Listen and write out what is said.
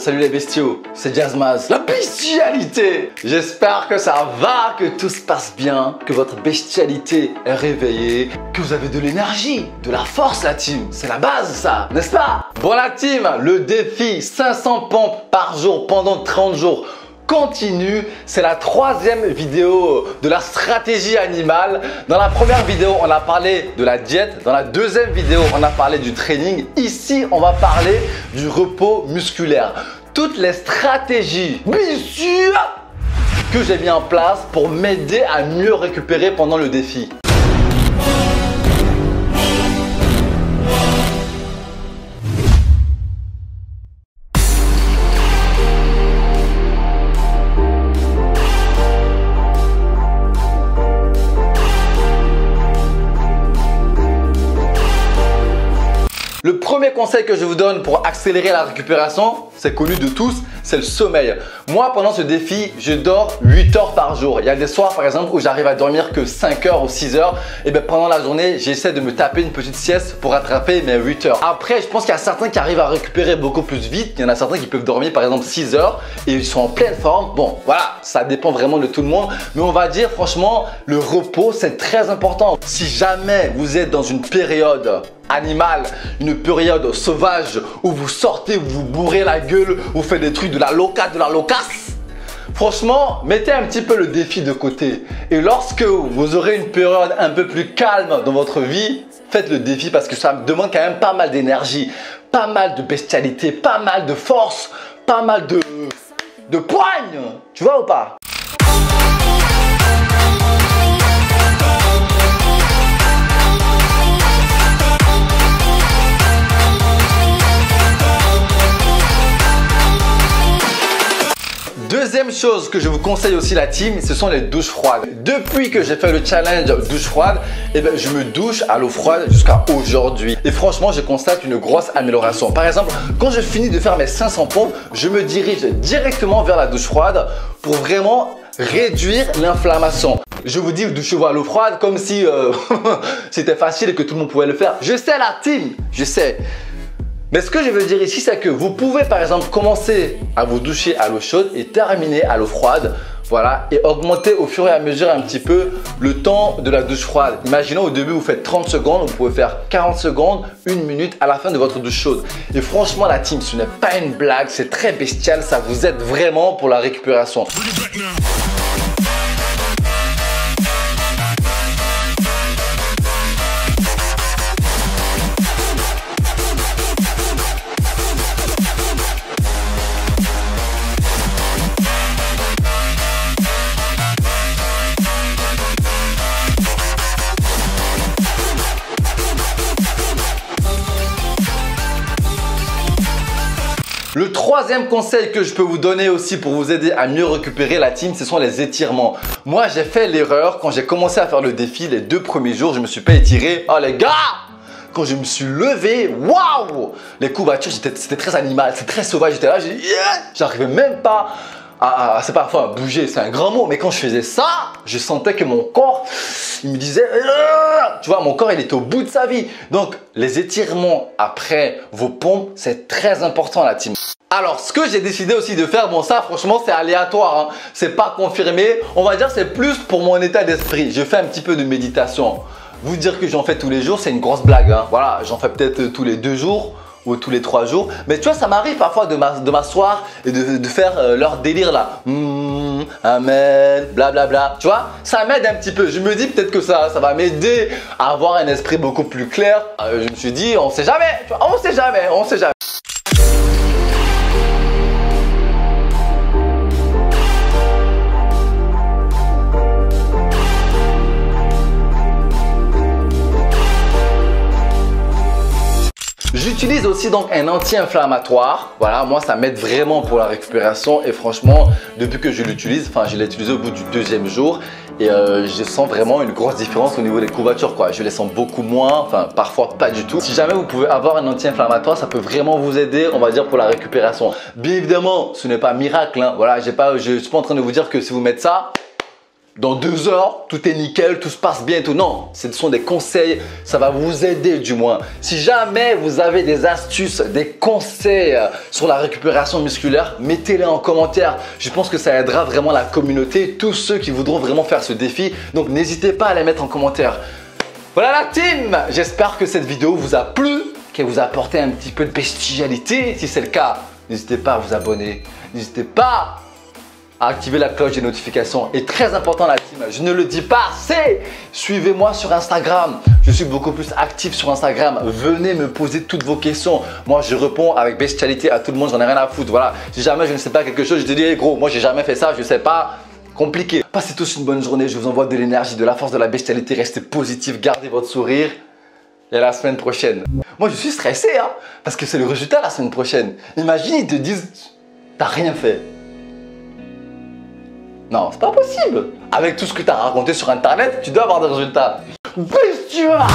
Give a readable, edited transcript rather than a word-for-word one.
salut les bestiaux, c'est Jazzmaz, la bestialité. J'espère que ça va, que tout se passe bien, que votre bestialité est réveillée, que vous avez de l'énergie, de la force la team, c'est la base ça, n'est-ce pas? Bon la team, le défi 500 pompes par jour pendant 30 jours continue, c'est la troisième vidéo de la stratégie animale. Dans la première vidéo, on a parlé de la diète. Dans la deuxième vidéo, on a parlé du training. Ici, on va parler du repos musculaire. Toutes les stratégies, bien sûr, que j'ai mis en place pour m'aider à mieux récupérer pendant le défi. Le premier conseil que je vous donne pour accélérer la récupération, c'est connu de tous, c'est le sommeil. Moi, pendant ce défi, je dors 8 heures par jour. Il y a des soirs, par exemple, où j'arrive à dormir que 5 heures ou 6 heures. Et bien, pendant la journée, j'essaie de me taper une petite sieste pour rattraper mes 8 heures. Après, je pense qu'il y a certains qui arrivent à récupérer beaucoup plus vite. Il y en a certains qui peuvent dormir, par exemple, 6 heures et ils sont en pleine forme. Bon, voilà, ça dépend vraiment de tout le monde. Mais on va dire, franchement, le repos, c'est très important. Si jamais vous êtes dans une période animal, une période sauvage où vous sortez, où vous bourrez la gueule, vous faites des trucs de la locasse. Franchement, mettez un petit peu le défi de côté. Et lorsque vous aurez une période un peu plus calme dans votre vie, faites le défi parce que ça me demande quand même pas mal d'énergie, pas mal de bestialité, pas mal de force, pas mal de poigne. Tu vois ou pas? Deuxième chose que je vous conseille aussi la team, ce sont les douches froides. Depuis que j'ai fait le challenge douche froide, je me douche à l'eau froide jusqu'à aujourd'hui. Et franchement, je constate une grosse amélioration. Par exemple, quand je finis de faire mes 500 pompes, je me dirige directement vers la douche froide pour vraiment réduire l'inflammation. Je vous dis, douchez-vous à l'eau froide comme si c'était facile et que tout le monde pouvait le faire. Je sais la team, je sais. Mais ce que je veux dire ici, c'est que vous pouvez par exemple commencer à vous doucher à l'eau chaude et terminer à l'eau froide. Voilà, et augmenter au fur et à mesure un petit peu le temps de la douche froide. Imaginons au début vous faites 30 secondes, vous pouvez faire 40 secondes, 1 minute à la fin de votre douche chaude. Et franchement la team, ce n'est pas une blague, c'est très bestial, ça vous aide vraiment pour la récupération. Le troisième conseil que je peux vous donner aussi pour vous aider à mieux récupérer la team, ce sont les étirements. Moi, j'ai fait l'erreur quand j'ai commencé à faire le défi les 2 premiers jours, je ne me suis pas étiré. Oh les gars! Quand je me suis levé, waouh! Les courbatures, c'était très animal, c'était très sauvage. J'étais là, j'arrivais même pas c'est parfois à bouger, c'est un grand mot, mais quand je faisais ça, je sentais que mon corps, il me disait, tu vois, mon corps, il était au bout de sa vie. Donc, les étirements après vos pompes, c'est très important la team. Alors, ce que j'ai décidé aussi de faire, bon ça, franchement, c'est aléatoire, hein. C'est pas confirmé. On va dire, c'est plus pour mon état d'esprit. Je fais un petit peu de méditation. Vous dire que j'en fais tous les jours, c'est une grosse blague, hein. Voilà, j'en fais peut-être tous les 2 jours. Ou tous les 3 jours. Mais tu vois, ça m'arrive parfois de m'asseoir et de faire leur délire là. Amen, blablabla. Tu vois, ça m'aide un petit peu. Je me dis peut-être que ça va m'aider à avoir un esprit beaucoup plus clair. Je me suis dit, on sait jamais. Tu vois, on sait jamais, on sait jamais. J'utilise aussi donc un anti-inflammatoire. Voilà, moi ça m'aide vraiment pour la récupération et franchement, depuis que je l'utilise, enfin je l'ai utilisé au bout du 2e jour et je sens vraiment une grosse différence au niveau des courbatures quoi. Je les sens beaucoup moins, enfin parfois pas du tout. Si jamais vous pouvez avoir un anti-inflammatoire, ça peut vraiment vous aider, on va dire pour la récupération. Bien évidemment, ce n'est pas miracle, hein. Voilà, je suis pas en train de vous dire que si vous mettez ça, dans 2 heures, tout est nickel, tout se passe bien et tout. Non, ce sont des conseils, ça va vous aider du moins. Si jamais vous avez des astuces, des conseils sur la récupération musculaire, mettez-les en commentaire. Je pense que ça aidera vraiment la communauté, tous ceux qui voudront vraiment faire ce défi. Donc n'hésitez pas à les mettre en commentaire. Voilà la team! J'espère que cette vidéo vous a plu, qu'elle vous a apporté un petit peu de bestialité. Si c'est le cas, n'hésitez pas à vous abonner. N'hésitez pas à activer la cloche des notifications. Et très important la team, je ne le dis pas assez, suivez-moi sur Instagram. Je suis beaucoup plus actif sur Instagram. Venez me poser toutes vos questions. Moi, je réponds avec bestialité à tout le monde, j'en ai rien à foutre. Voilà. Si jamais je ne sais pas quelque chose, je te dis, hey, gros, moi j'ai jamais fait ça, je ne sais pas. Compliqué. Passez tous une bonne journée, je vous envoie de l'énergie, de la force, de la bestialité. Restez positif, gardez votre sourire. Et à la semaine prochaine. Moi, je suis stressé, hein, parce que c'est le résultat la semaine prochaine. Imagine, ils te disent, t'as rien fait. Non, c'est pas possible. Avec tout ce que t'as raconté sur Internet, tu dois avoir des résultats. Bestia!